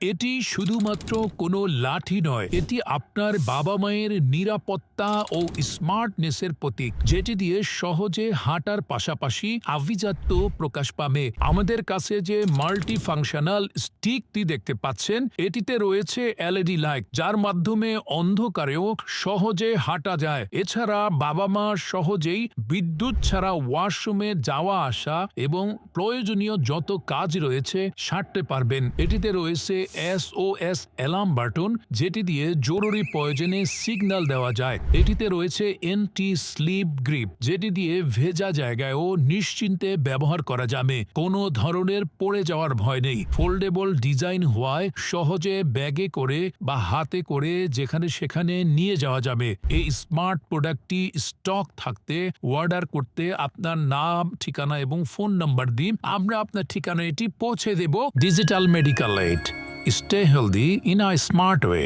এটি শুধুমাত্র কোনো লাঠি নয়, এটি আপনার বাবা মায়ের নিরাপত্তা ও স্মার্টনেসের প্রতীক, যেটি দিয়ে সহজে হাঁটার পাশাপাশি আভিজাত্য প্রকাশ পাবে। আমাদের কাছে যে মাল্টি ফাংশনাল স্টিকটি দেখতে পাচ্ছেন, এটিতে রয়েছে এলইডি লাইট, যার মাধ্যমে অন্ধকারেও সহজে হাঁটা যায়। এছাড়া বাবা মা সহজেই বিদ্যুৎ ছাড়া ওয়াশরুমে যাওয়া আসা এবং প্রয়োজনীয় যত কাজ রয়েছে সারতে পারবেন। এটিতে রয়েছে SOS অ্যালার্ম বাটন, যেটি দিয়ে জরুরি প্রয়োজনে সিগন্যাল দেওয়া যায়। এটিতে রয়েছে এন্টি স্লিপ গ্রিপ, যেটি দিয়ে ভেজা জায়গায়ও নিশ্চিন্তে ব্যবহার করা যাবে। কোনো ধরনের পড়ে যাওয়ার ভয় নেই। ফোল্ডেবল ডিজাইন হওয়ায় সহজে ব্যাগে করে বা হাতে করে যেখানে সেখানে নিয়ে যাওয়া যাবে। এই স্মার্ট প্রোডাক্টটি স্টক থাকতে অর্ডার করতে আপনার নাম, ঠিকানা এবং ফোন নাম্বার দিন। আমরা আপনার ঠিকানা এটি পৌঁছে দেব। Digital medical aid, stay healthy in a smart way.